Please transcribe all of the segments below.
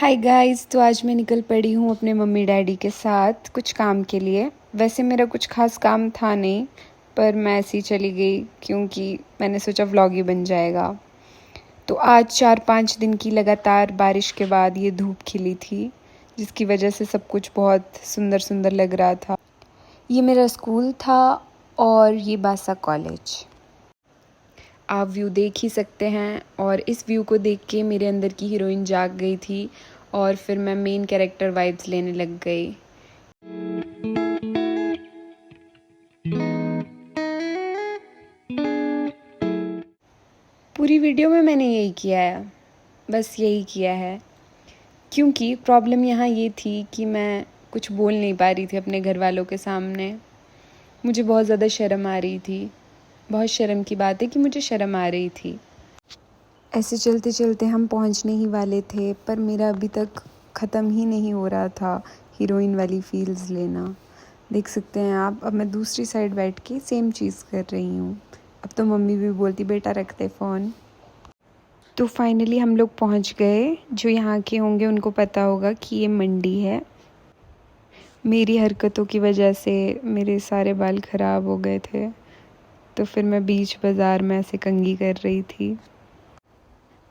Hi guys, तो आज मैं निकल पड़ी हूँ अपने मम्मी डैडी के साथ कुछ काम के लिए। वैसे मेरा कुछ खास काम था नहीं, पर मैं ऐसे ही चली गई क्योंकि मैंने सोचा व्लॉग ही बन जाएगा। तो आज 4-5 दिन की लगातार बारिश के बाद ये धूप खिली थी, जिसकी वजह से सब कुछ बहुत सुंदर सुंदर लग रहा था। ये मेरा स्कूल था और ये बासा कॉलेज। आप व्यू देख ही सकते हैं, और इस व्यू को देख के मेरे अंदर की हीरोइन जाग गई थी और फिर मैं मेन कैरेक्टर वाइब्स लेने लग गई। पूरी वीडियो में मैंने यही किया है, बस यही किया है, क्योंकि प्रॉब्लम यहाँ ये थी कि मैं कुछ बोल नहीं पा रही थी अपने घर वालों के सामने। मुझे बहुत ज़्यादा शर्म आ रही थी। बहुत शर्म की बात है कि मुझे शर्म आ रही थी। ऐसे चलते चलते हम पहुंचने ही वाले थे, पर मेरा अभी तक ख़त्म ही नहीं हो रहा था हीरोइन वाली फील्स लेना। देख सकते हैं आप, अब मैं दूसरी साइड बैठ के सेम चीज़ कर रही हूँ। अब तो मम्मी भी बोलती बेटा रखते फ़ोन। तो फाइनली हम लोग पहुँच गए। जो यहाँ के होंगे उनको पता होगा कि ये मंडी है। मेरी हरकतों की वजह से मेरे सारे बाल ख़राब हो गए थे, तो फिर मैं बीच बाज़ार में ऐसे कंघी कर रही थी।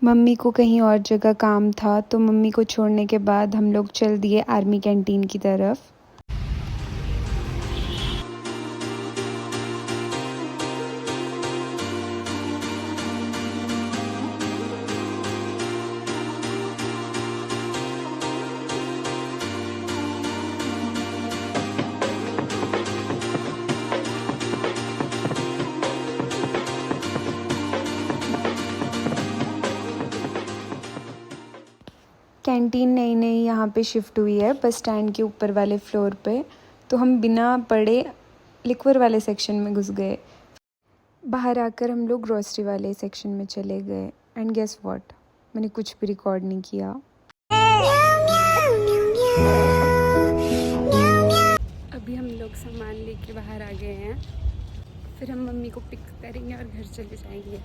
मम्मी को कहीं और जगह काम था, तो मम्मी को छोड़ने के बाद हम लोग चल दिए आर्मी कैंटीन की तरफ। कैंटीन नई नई यहाँ पे शिफ्ट हुई है बस स्टैंड के ऊपर वाले फ्लोर पे, तो हम बिना पढ़े लिक्वर वाले सेक्शन में घुस गए। बाहर आकर हम लोग ग्रॉसरी वाले सेक्शन में चले गए, एंड गेस व्हाट, मैंने कुछ भी रिकॉर्ड नहीं किया। अभी हम लोग सामान लेके बाहर आ गए हैं, फिर हम मम्मी को पिक करेंगे और घर चले जाएंगे।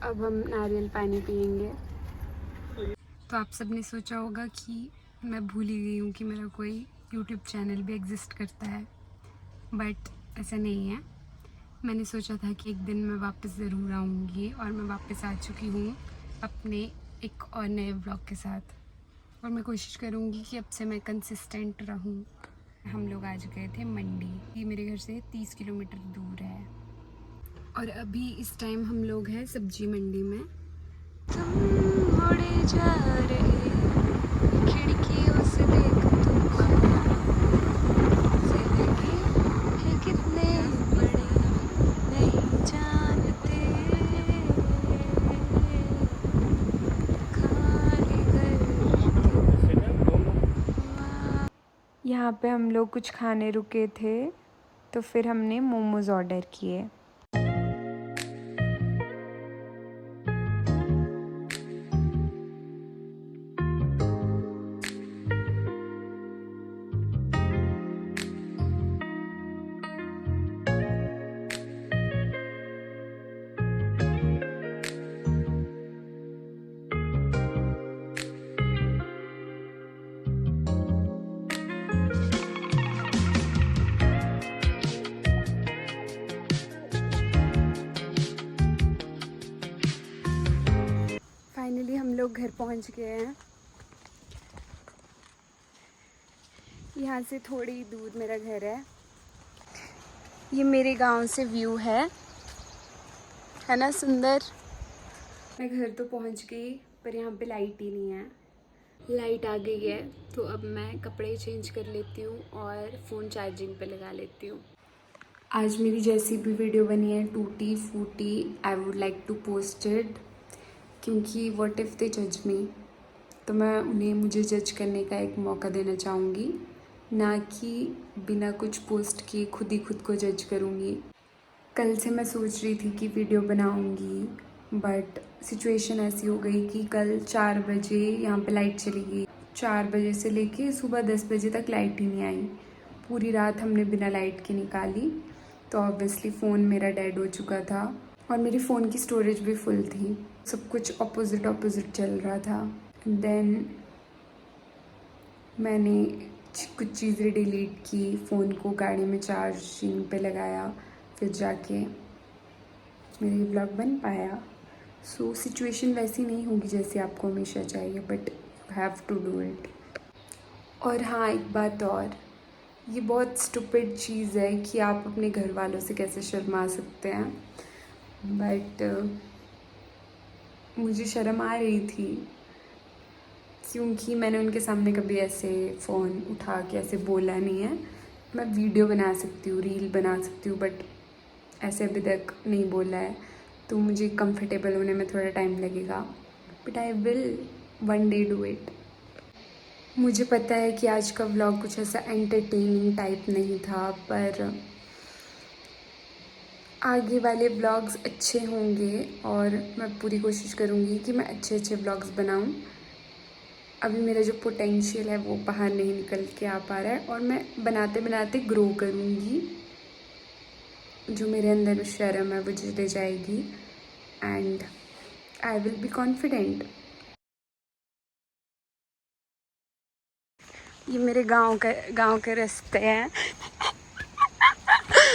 अब हम नारियल पानी पियेंगे। तो आप सब ने सोचा होगा कि मैं भूल ही गई हूँ कि मेरा कोई यूट्यूब चैनल भी एग्जिस्ट करता है, बट ऐसा नहीं है। मैंने सोचा था कि एक दिन मैं वापस ज़रूर आऊँगी, और मैं वापस आ चुकी हूँ अपने एक और नए व्लॉग के साथ, और मैं कोशिश करूँगी कि अब से मैं कंसिस्टेंट रहूँ। हम लोग आज गए थे मंडी। ये मेरे घर से 30 किलोमीटर दूर है, और अभी इस टाइम हम लोग हैं सब्जी मंडी में। तुम उड़े जा रहे खिड़कियों से देख जिंदगी है कितने बड़े नहीं जानते, खाली यहाँ पे हम लोग कुछ खाने रुके थे, तो फिर हमने मोमोज़ ऑर्डर किए। फाइनली हम लोग घर पहुंच गए हैं। यहाँ से थोड़ी दूर मेरा घर है। ये मेरे गांव से व्यू है ना सुंदर। मैं घर तो पहुंच गई, पर यहाँ पे लाइट ही नहीं है। लाइट आ गई है, तो अब मैं कपड़े चेंज कर लेती हूँ और फ़ोन चार्जिंग पे लगा लेती हूँ। आज मेरी जैसी भी वीडियो बनी है टूटी फूटी, I would like to post it, क्योंकि व्हाट इफ़ दे जज मी, तो मैं उन्हें मुझे जज करने का एक मौका देना चाहूँगी, ना कि बिना कुछ पोस्ट किए खुद को जज करूँगी। कल से मैं सोच रही थी कि वीडियो बनाऊँगी, बट सिचुएशन ऐसी हो गई कि कल 4 बजे यहाँ पे लाइट चली गई। 4 बजे से लेके सुबह 10 बजे तक लाइट ही नहीं आई, पूरी रात हमने बिना लाइट के निकाली, तो ऑब्वियसली फ़ोन मेरा डेड हो चुका था और मेरी फ़ोन की स्टोरेज भी फुल थी। सब कुछ ऑपोजिट चल रहा था। देन मैंने कुछ चीज़ें डिलीट की, फ़ोन को गाड़ी में चार्जिंग पे लगाया, फिर जाके मेरा ये ब्लॉग बन पाया। सो सिचुएशन वैसी नहीं होगी जैसे आपको हमेशा चाहिए, but you have to do it. और हाँ, एक बात और, ये बहुत स्टूपिड चीज़ है कि आप अपने घर वालों से कैसे शर्मा सकते हैं, बट मुझे शर्म आ रही थी क्योंकि मैंने उनके सामने कभी ऐसे फ़ोन उठा के ऐसे बोला नहीं है। मैं वीडियो बना सकती हूँ, रील बना सकती हूँ, बट ऐसे अभी तक नहीं बोला है, तो मुझे कंफर्टेबल होने में थोड़ा टाइम लगेगा, but I will one day do it. मुझे पता है कि आज का व्लॉग कुछ ऐसा एंटरटेनिंग टाइप नहीं था, पर आगे वाले व्लॉग्स अच्छे होंगे और मैं पूरी कोशिश करूँगी कि मैं अच्छे व्लॉग्स बनाऊँ। अभी मेरा जो पोटेंशियल है वो बाहर नहीं निकल के आ पा रहा है और मैं बनाते बनाते ग्रो करूँगी। जो मेरे अंदर शर्म है वो चले जाएगी and I will be confident. ये मेरे गांव के रास्ते हैं।